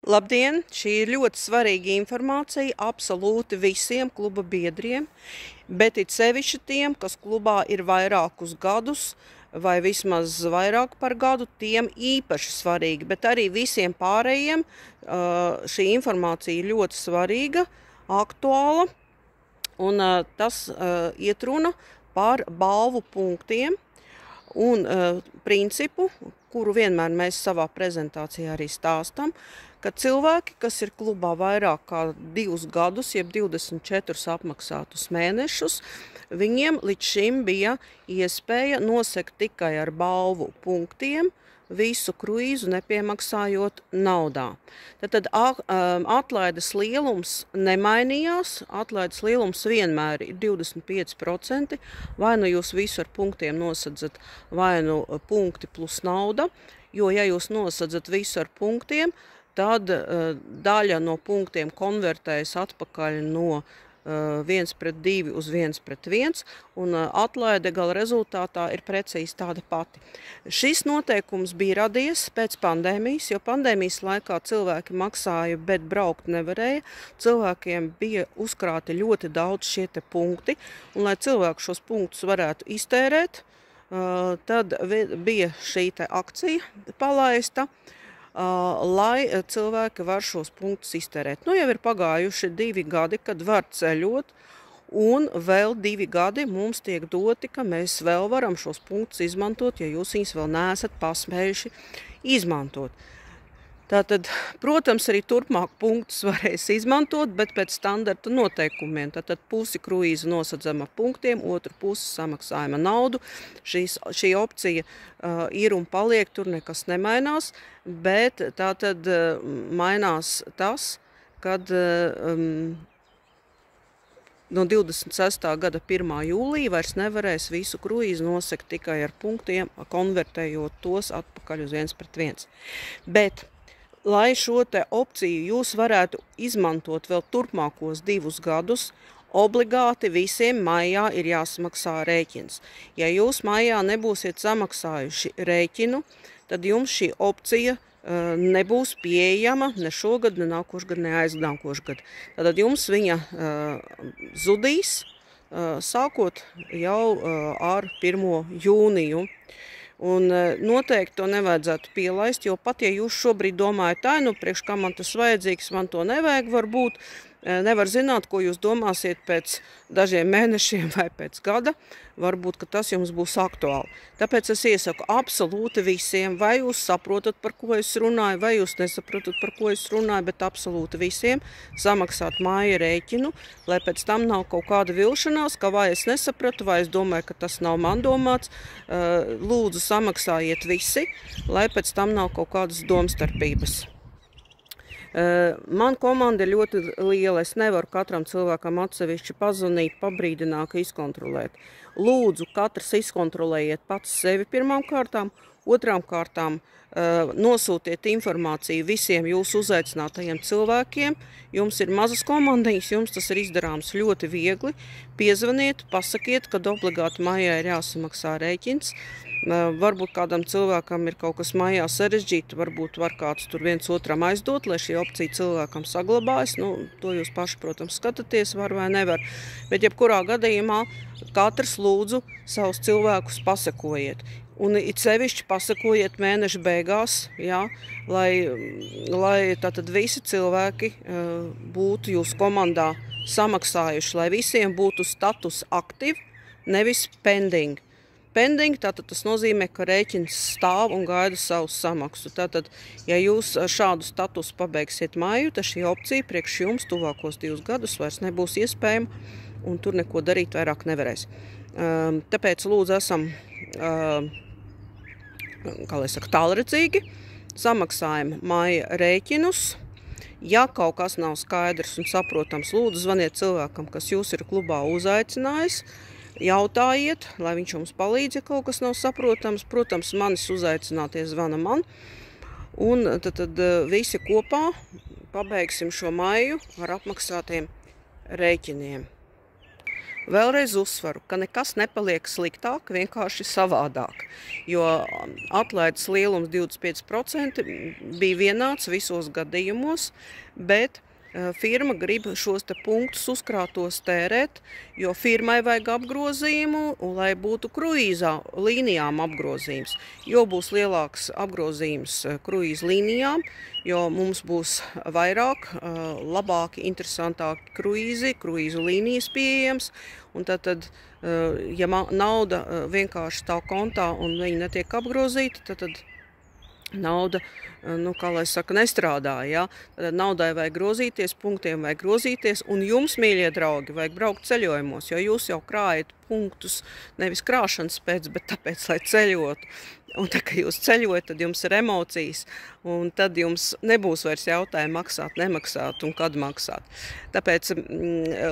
Labdien! Šī ir ļoti svarīga informācija absolūti visiem kluba biedriem, bet it sevišķi tiem, kas klubā ir vairākus gadus vai vismaz vairāk par gadu, tiem īpaši svarīgi, bet arī visiem pārējiem šī informācija ir ļoti svarīga, aktuāla, un tas iet runa par balvu punktiem un principu, kuru vienmēr mēs savā prezentācijā arī stāstam, ka cilvēki, kas ir klubā vairāk kā 2 gadus, jeb 24 apmaksātus mēnešus, viņiem līdz šim bija iespēja nosegt tikai ar balvu punktiem visu kruīzu, nepiemaksājot naudā. Tad atlaides lielums nemainījās, atlaides lielums vienmēr ir 25%, vai nu jūs visu ar punktiem nosadzat, vai nu punkti plus nauda, jo ja jūs nosadzat visu ar punktiem, tad daļa no punktiem konvertējas atpakaļ no 1:2 uz 1:1, un atlaide gala rezultātā ir precīzi tāda pati. Šis noteikums bija radies pēc pandēmijas, jo pandēmijas laikā cilvēki maksāja, bet braukt nevarēja. Cilvēkiem bija uzkrāti ļoti daudz šie te punkti, un lai cilvēki šos punktus varētu iztērēt, tad bija šī te akcija palaista, lai cilvēki var šos punktus iztērēt. Nu, jau ir pagājuši 2 gadi, kad var ceļot, un vēl 2 gadi mums tiek doti, ka mēs vēl varam šos punktus izmantot, ja jūs viņus vēl neesat paspējuši izmantot. Tātad, protams, arī turpmāk punktus varēs izmantot, bet pēc standarta noteikumiem. Tātad pusi kruīza nosadzama ar punktiem, otru pusi samaksājama naudu. Šī opcija ir un paliek, tur nekas nemainās, bet tātad mainās tas, kad no 26. gada 1. jūlija vairs nevarēs visu kruīzu nosegt tikai ar punktiem, konvertējot tos atpakaļ uz 1:1. Bet lai šo te opciju jūs varētu izmantot vēl turpmākos 2 gadus, obligāti visiem maijā ir jāsamaksā rēķins. Ja jūs maijā nebūsiet samaksājuši rēķinu, tad jums šī opcija nebūs pieejama ne šogad, ne nākošgad, ne aiznākošgad. Tad jums viņa zudīs, sākot jau ar 1. jūniju. Un noteikti to nevajadzētu pielaist, jo pat ja jūs šobrīd domājat, priekš kā man tas vajadzīgs, man to nevajag varbūt, nevar zināt, ko jūs domāsiet pēc dažiem mēnešiem vai pēc gada, varbūt, ka tas jums būs aktuāli. Tāpēc es iesaku absolūti visiem, vai jūs saprotat, par ko es runāju, vai jūs nesaprotat, par ko es runāju, bet absolūti visiem samaksāt māja rēķinu, lai pēc tam nav kaut kāda vilšanās, ka vai es nesapratu, vai es domāju, ka tas nav man domāts. Lūdzu, samaksājiet visi, lai pēc tam nav kaut kādas domstarpības. Man komanda ir ļoti liela, es nevaru katram cilvēkam atsevišķi pazvanīt, pabrīdināt, izkontrolēt. Lūdzu, katrs izkontrolējiet pats sevi pirmām kārtām, otrām kārtām nosūtiet informāciju visiem jūsu uzaicinātajiem cilvēkiem. Jums ir mazas komandiņas, jums tas ir izdarāms ļoti viegli. Piezvaniet, pasakiet, kad obligāti maijā ir jāsamaksā rēķins. Varbūt kādam cilvēkam ir kaut kas mājā sarežģīti, varbūt var kāds tur viens otram aizdot, lai šī opcija cilvēkam saglabājas. To jūs paši, protams, skatāties, var vai nevar. Bet jebkurā gadījumā katrs lūdzu savus cilvēkus pasekojiet. Un it sevišķi pasekojiet mēneša beigās, lai tātad visi cilvēki būtu jūsu komandā samaksājuši, lai visiem būtu status aktīvi, nevis pending. Pending, tātad tas nozīmē, ka rēķins stāv un gaida savu samaksu. Tātad, ja jūs šādu statusu pabeigsiet māju, tad šī opcija priekš jums tuvākos 2 gadus vairs nebūs iespējama, un tur neko darīt vairāk nevarēs. Tāpēc lūdzu esam, tālredzīgi, samaksājam māja rēķinus. Ja kaut kas nav skaidrs un saprotams, lūdzu zvaniet cilvēkam, kas jūs ir klubā uzaicinājis. Jautājiet, lai viņš jums palīdz, ja kaut kas nav saprotams. Protams, manis uzaicinātie zvana man. Un tad visi kopā pabeigsim šo maiju ar apmaksātiem rēķiniem. Vēlreiz uzsvaru, ka nekas nepaliek sliktāk, vienkārši savādāk, jo atlaides lielums 25% bija vienāds visos gadījumos, bet firma grib šos te punktus uzkrātos tērēt, jo firmai vajag apgrozījumu, lai būtu kruīzā līnijām apgrozījums. Jo būs lielāks apgrozījums kruīza līnijām, jo mums būs vairāk, labāki, interesantāki kruīzu līnijas pieejams, un tad, ja nauda vienkārši tā kontā un viņa netiek apgrozīta, tad nauda, kā lai saka, nestrādā, ja? Tad naudai vajag grozīties, punktiem vajag grozīties, un jums, mīļie draugi, vajag braukt ceļojumos, jo jūs jau krājat punktus nevis krāšanas pēc, bet tāpēc, lai ceļotu. Un tā, ka jūs ceļojat, tad jums ir emocijas, un tad jums nebūs vairs jautājumi maksāt, nemaksāt un kad maksāt. Tāpēc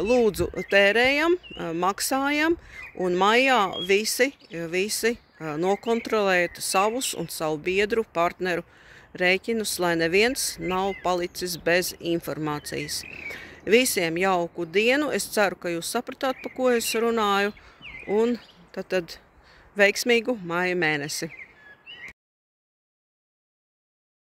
lūdzu tērējam, maksājam, un maijā visi nokontrolēt savus un savu biedru partneru rēķinus, lai neviens nav palicis bez informācijas. Visiem jauku dienu, es ceru, ka jūs sapratāt, pa ko es runāju, un tad veiksmīgu maija mēnesi.